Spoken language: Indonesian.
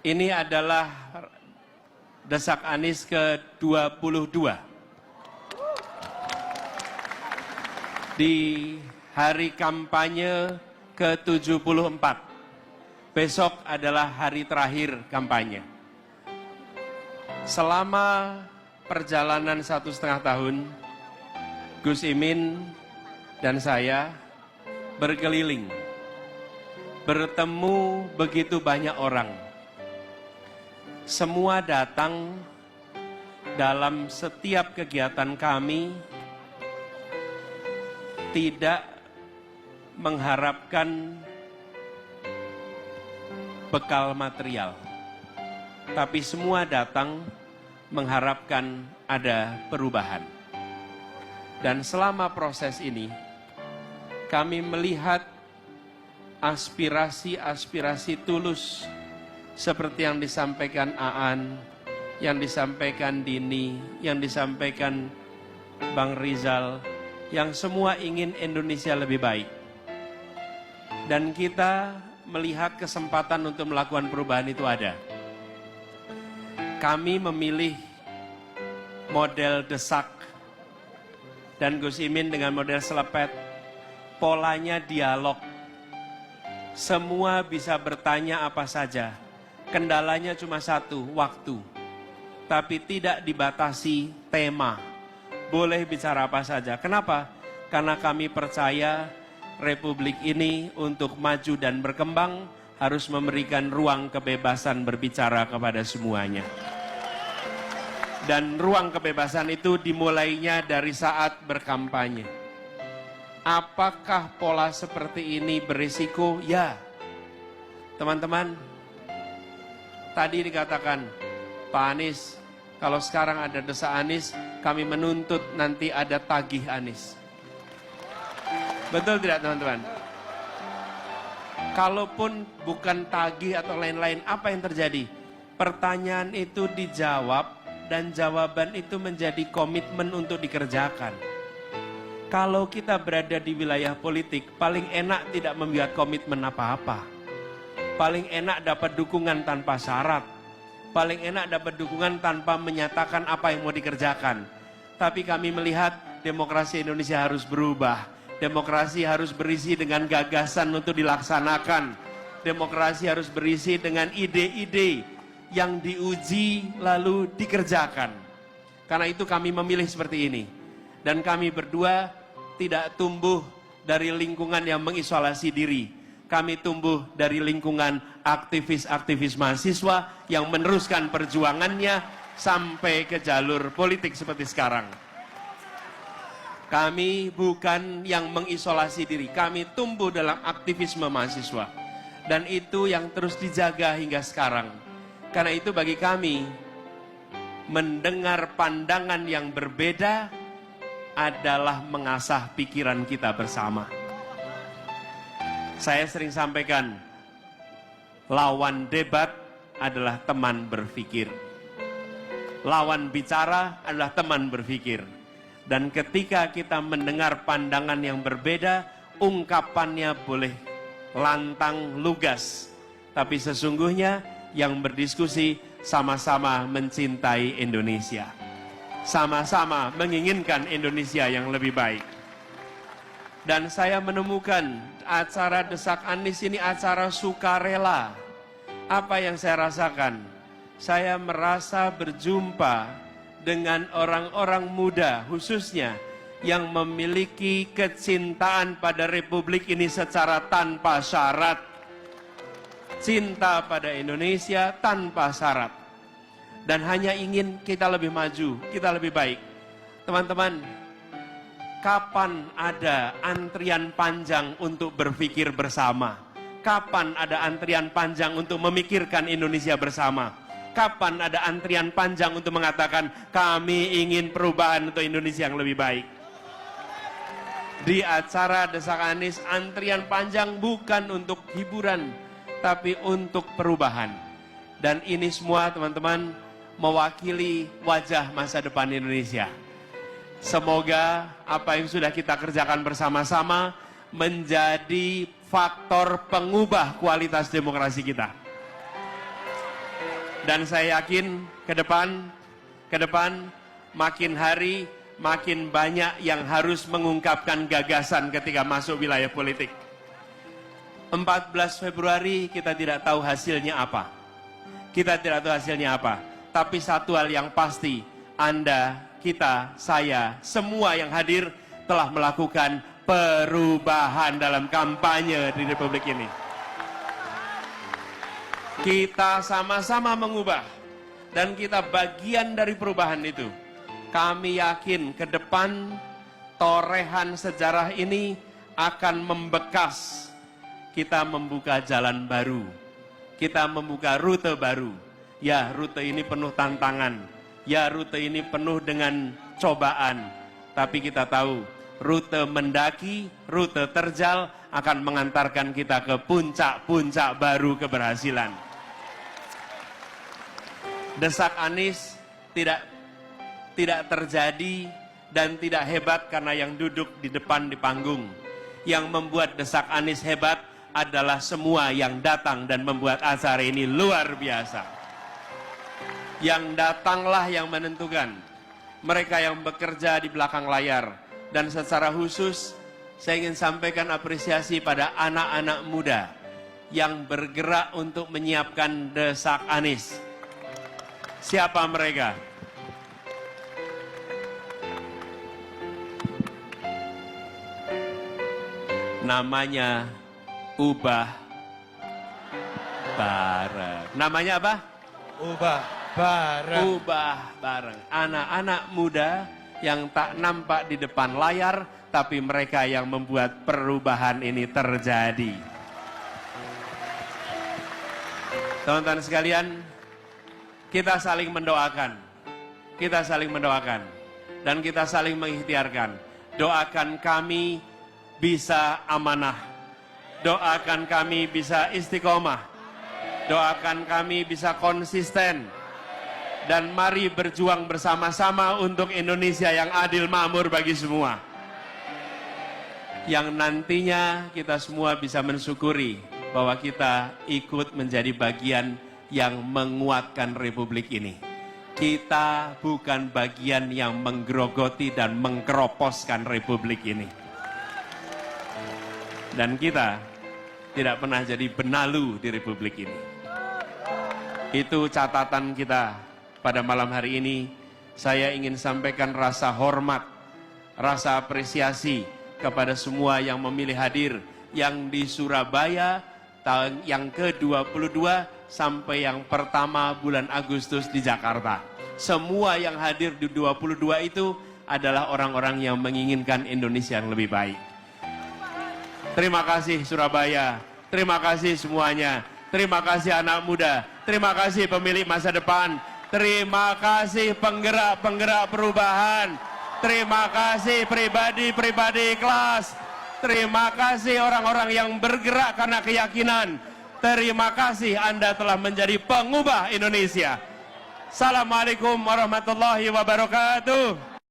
Ini adalah Desak Anies ke-22. Di hari kampanye ke-74. Besok adalah hari terakhir kampanye. Selama perjalanan 1,5 tahun, Gus Imin dan saya berkeliling, bertemu begitu banyak orang. Semua datang dalam setiap kegiatan kami, tidak mengharapkan bekal material, tapi semua datang mengharapkan ada perubahan. Dan selama proses ini, kami melihat aspirasi-aspirasi tulus seperti yang disampaikan Aan, yang disampaikan Dini, yang disampaikan Bang Rizal, yang semua ingin Indonesia lebih baik. Dan kita melihat kesempatan untuk melakukan perubahan itu ada. Kami memilih model desak dan Gus Imin dengan model selepet. Polanya dialog. Semua bisa bertanya apa saja. Kendalanya cuma satu, waktu. Tapi tidak dibatasi tema. Boleh bicara apa saja. Kenapa? Karena kami percaya Republik ini untuk maju dan berkembang harus memberikan ruang kebebasan berbicara kepada semuanya. Dan ruang kebebasan itu dimulainya dari saat berkampanye. Apakah pola seperti ini berisiko? Ya. Teman-teman, tadi dikatakan, Pak Anies, kalau sekarang ada desak Anies, kami menuntut nanti ada tagih Anies. Betul tidak teman-teman? Kalaupun bukan tagih atau lain-lain, apa yang terjadi? Pertanyaan itu dijawab dan jawaban itu menjadi komitmen untuk dikerjakan. Kalau kita berada di wilayah politik, paling enak tidak membuat komitmen apa-apa. Paling enak dapat dukungan tanpa syarat. Paling enak dapat dukungan tanpa menyatakan apa yang mau dikerjakan. Tapi kami melihat demokrasi Indonesia harus berubah. Demokrasi harus berisi dengan gagasan untuk dilaksanakan. Demokrasi harus berisi dengan ide-ide yang diuji lalu dikerjakan. Karena itu kami memilih seperti ini. Dan kami berdua tidak tumbuh dari lingkungan yang mengisolasi diri. Kami tumbuh dari lingkungan aktivis-aktivis mahasiswa yang meneruskan perjuangannya sampai ke jalur politik seperti sekarang. Kami bukan yang mengisolasi diri, kami tumbuh dalam aktivisme mahasiswa. Dan itu yang terus dijaga hingga sekarang. Karena itu bagi kami, mendengar pandangan yang berbeda adalah mengasah pikiran kita bersama. Saya sering sampaikan, lawan debat adalah teman berpikir. Lawan bicara adalah teman berpikir. Dan ketika kita mendengar pandangan yang berbeda, ungkapannya boleh lantang, lugas. Tapi sesungguhnya yang berdiskusi sama-sama mencintai Indonesia. Sama-sama menginginkan Indonesia yang lebih baik. Dan saya menemukan acara Desak Anies ini acara sukarela. Apa yang saya rasakan? Saya merasa berjumpa dengan orang-orang muda khususnya yang memiliki kecintaan pada Republik ini secara tanpa syarat. Cinta pada Indonesia tanpa syarat. Dan hanya ingin kita lebih maju, kita lebih baik. Teman-teman, kapan ada antrian panjang untuk berpikir bersama? Kapan ada antrian panjang untuk memikirkan Indonesia bersama? Kapan ada antrian panjang untuk mengatakan kami ingin perubahan untuk Indonesia yang lebih baik? Di acara Desak Anies, antrian panjang bukan untuk hiburan, tapi untuk perubahan. Dan ini semua teman-teman mewakili wajah masa depan Indonesia. Semoga apa yang sudah kita kerjakan bersama-sama menjadi faktor pengubah kualitas demokrasi kita. Dan saya yakin ke depan makin hari makin banyak yang harus mengungkapkan gagasan ketika masuk wilayah politik. 14 Februari kita tidak tahu hasilnya apa. Kita tidak tahu hasilnya apa. Tapi satu hal yang pasti, Anda, kita, saya, semua yang hadir telah melakukan perubahan dalam kampanye di Republik ini. Kita sama-sama mengubah dan kita bagian dari perubahan itu. Kami yakin ke depan torehan sejarah ini akan membekas. Kita membuka jalan baru. Kita membuka rute baru. Ya, rute ini penuh tantangan. Ya, rute ini penuh dengan cobaan. Tapi kita tahu, rute mendaki, rute terjal akan mengantarkan kita ke puncak-puncak baru keberhasilan. Desak Anies tidak terjadi dan tidak hebat karena yang duduk di depan di panggung. Yang membuat desak Anies hebat adalah semua yang datang dan membuat acara ini luar biasa. Yang datanglah yang menentukan. Mereka yang bekerja di belakang layar. Dan secara khusus saya ingin sampaikan apresiasi pada anak-anak muda yang bergerak untuk menyiapkan desak Anies. Siapa mereka? Namanya Ubah Bareng. Namanya apa? Ubah Bareng. Ubah Bareng. Anak-anak muda yang tak nampak di depan layar, tapi mereka yang membuat perubahan ini terjadi. Teman-teman sekalian, kita saling mendoakan. Kita saling mendoakan. Dan kita saling mengikhtiarkan. Doakan kami bisa amanah. Doakan kami bisa istiqomah. Doakan kami bisa konsisten. Dan mari berjuang bersama-sama untuk Indonesia yang adil makmur bagi semua. Yang nantinya kita semua bisa mensyukuri bahwa kita ikut menjadi bagian yang menguatkan Republik ini. Kita bukan bagian yang menggerogoti dan mengkeroposkan Republik ini. Dan kita tidak pernah jadi benalu di Republik ini. Itu catatan kita pada malam hari ini. Saya ingin sampaikan rasa hormat, rasa apresiasi kepada semua yang memilih hadir. Yang di Surabaya, tahun yang ke-22 sampai yang pertama bulan Agustus di Jakarta. Semua yang hadir di 22 itu adalah orang-orang yang menginginkan Indonesia yang lebih baik. Terima kasih Surabaya, terima kasih semuanya, terima kasih anak muda, terima kasih pemilik masa depan, terima kasih penggerak-penggerak perubahan, terima kasih pribadi-pribadi kelas, terima kasih orang-orang yang bergerak karena keyakinan, terima kasih Anda telah menjadi pengubah Indonesia. Assalamualaikum warahmatullahi wabarakatuh.